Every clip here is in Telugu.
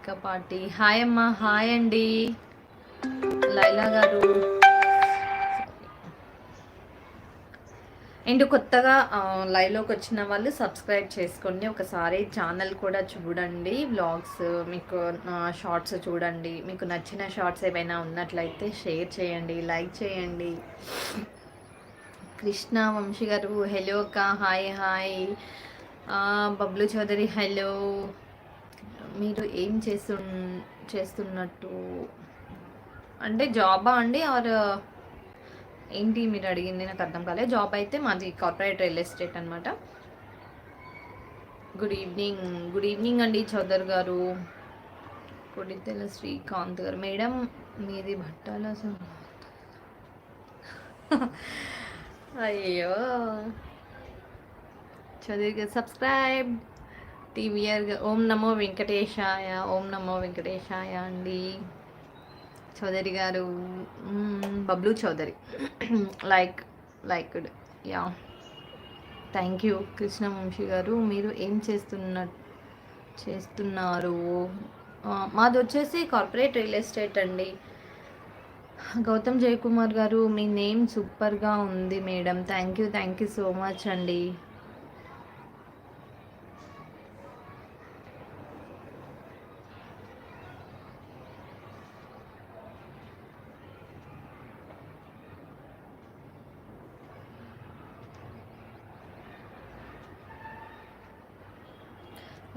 మేకపాటి హాయ్ అమ్మ, హాయ్ అండి లైలా గారు. అండ్ కొత్తగా లైవ్లోకి వచ్చిన వాళ్ళు సబ్స్క్రైబ్ చేసుకోండి. ఒకసారి ఛానల్ కూడా చూడండి, వ్లాగ్స్ మీకు షార్ట్స్ చూడండి. మీకు నచ్చిన షార్ట్స్ ఏమైనా ఉన్నట్లయితే షేర్ చేయండి, లైక్ చేయండి. కృష్ణ వంశీ గారు హలో అక్క, hi hi. Bablu Chowdary hello. మీరు ఏం చేస్తున్నట్టు అంటే జాబా అండి ఆర్ ఏంటి మీరు అడిగింది నాకు అర్థం కాలేదు. జాబ్ అయితే మాది కార్పొరేట్ రియల్ ఎస్టేట్ అనమాట. గుడ్ ఈవినింగ్, గుడ్ ఈవినింగ్ అండి చౌదర్ గారు. కొడితెల శ్రీకాంత్ గారు మేడం మీది బట్టాల అయ్యో చౌదరి గారు సబ్స్క్రైబ్ టీవీఆర్. ఓం నమో వెంకటేశాయ, ఓం నమో వెంకటేశాయ అండి చౌదరి గారు. Bablu Chowdary liked yeah. Thank you Krishna Vamsi గారు. మీరు ఏం చేస్తున్నారు? మాది వచ్చేసి కార్పొరేట్ రియల్ ఎస్టేట్ అండి. గౌతమ్ జయకుమార్ గారు మీ నేమ్ సూపర్గా ఉంది madam. Thank you so much అండి.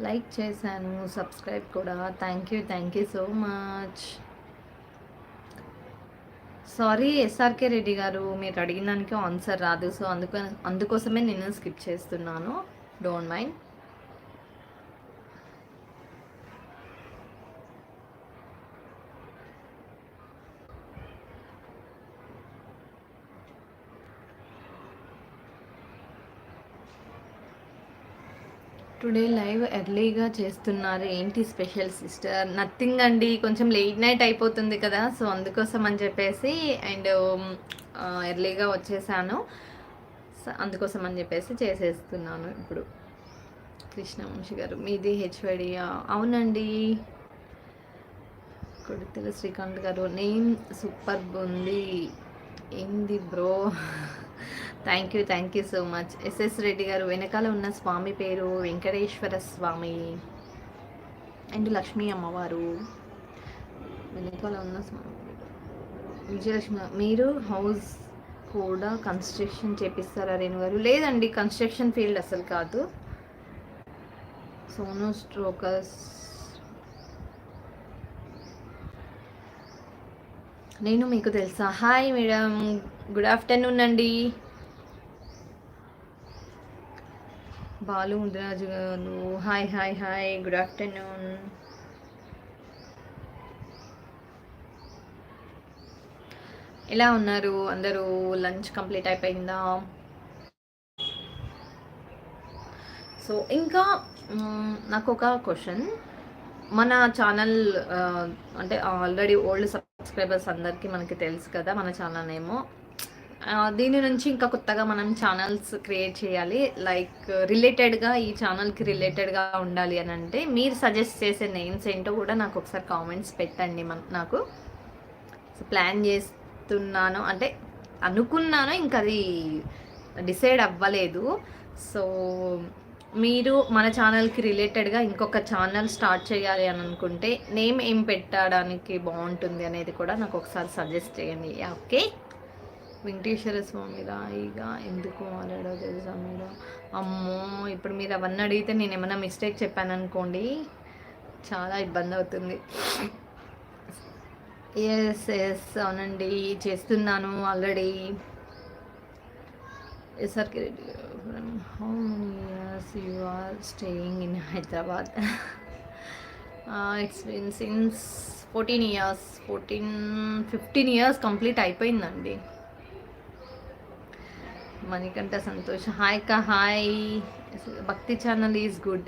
లైక్ చేశాను, సబ్స్క్రైబ్ కూడా. Thank you so much. Sorry SRK Reddy గారు, మీరు అడిగిన దానికి ఆన్సర్ రాదు, సో అందుకోసమే నేను స్కిప్ చేస్తున్నాను. Don't mind. టుడే లైవ్ ఎర్లీగా చేస్తున్నారు, ఏంటి స్పెషల్ సిస్టర్? నథింగ్ అండి, కొంచెం లేట్ నైట్ అయిపోతుంది కదా, సో అందుకోసం అని చెప్పేసి అండ్ ఎర్లీగా వచ్చేసాను, అందుకోసం అని చెప్పేసి చేసేస్తున్నాను ఇప్పుడు. కృష్ణవంశి గారు మీది హెచ్వైడి? అవునండి. కొడితెల శ్రీకాంత్ గారు నేమ్ సూపర్ ఉంది ఏంది bro. Thank you so much. SS Reddy గారు వెనకాల ఉన్న స్వామి పేరు వెంకటేశ్వర స్వామి అండ్ లక్ష్మీ అమ్మవారు. వెనకాల ఉన్న స్వామి విజయలక్ష్మి. మీరు హౌస్ కూడా కన్స్ట్రక్షన్ చేపిస్తారా రేణు గారు? లేదండి, కన్స్ట్రక్షన్ ఫీల్డ్ అసలు కాదు. సోనో స్ట్రోకర్స్ నేను మీకు తెలుసా? హాయ్ మేడం, గుడ్ ఆఫ్టర్నూన్ అండి. బాలు ముదిరాజు గారు హాయ్ గుడ్ ఆఫ్టర్నూన్. ఎలా ఉన్నారు అందరూ? లంచ్ కంప్లీట్ అయిపోయిందా? సో ఇంకా నాకు ఒక క్వశ్చన్. మన ఛానల్ అంటే ఆల్రెడీ ఓల్డ్ సబ్స్క్రైబర్స్ అందరికీ మనకి తెలుసు కదా మన ఛానల్ ఏమో. దీని నుంచి ఇంకా కొత్తగా మనం ఛానల్స్ క్రియేట్ చేయాలి, లైక్ రిలేటెడ్గా ఈ ఛానల్కి రిలేటెడ్గా ఉండాలి అని అంటే మీరు సజెస్ట్ చేసే నేమ్స్ ఏంటో కూడా నాకు ఒకసారి కామెంట్స్ పెట్టండి. నాకు ప్లాన్ చేస్తున్నాను, అంటే అనుకున్నాను, ఇంకా అది డిసైడ్ అవ్వలేదు. సో మీరు మన ఛానల్కి రిలేటెడ్గా ఇంకొక ఛానల్ స్టార్ట్ చేయాలి అని అనుకుంటే నేమ్ ఏం పెట్టడానికి బాగుంటుంది అనేది కూడా నాకు ఒకసారి సజెస్ట్ చేయండి. ఓకే. వెంకటేశ్వర స్వామి రాయిగా ఎందుకు మాట్లాడో తెలుసా మీరు? అమ్మో, ఇప్పుడు మీరు అవన్నీ అడిగితే నేను ఏమైనా మిస్టేక్ చెప్పాను అనుకోండి, చాలా ఇబ్బంది అవుతుంది. ఎస్ అవునండి, చేస్తున్నాను already. SRK Reddy how many years you are staying in Hyderabad? It's been since 15 years complete అయిపోయిందండి. మణికంఠ సంతోష్ హాయ్ కా hi. Bhakti channel is good.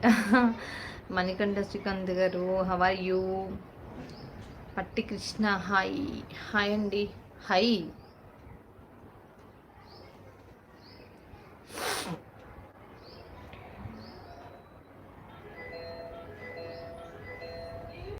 Manikanta Srikanth గారు హౌ ఆర్ యూ? పట్టి కృష్ణ హాయ్ అండి. హాయ్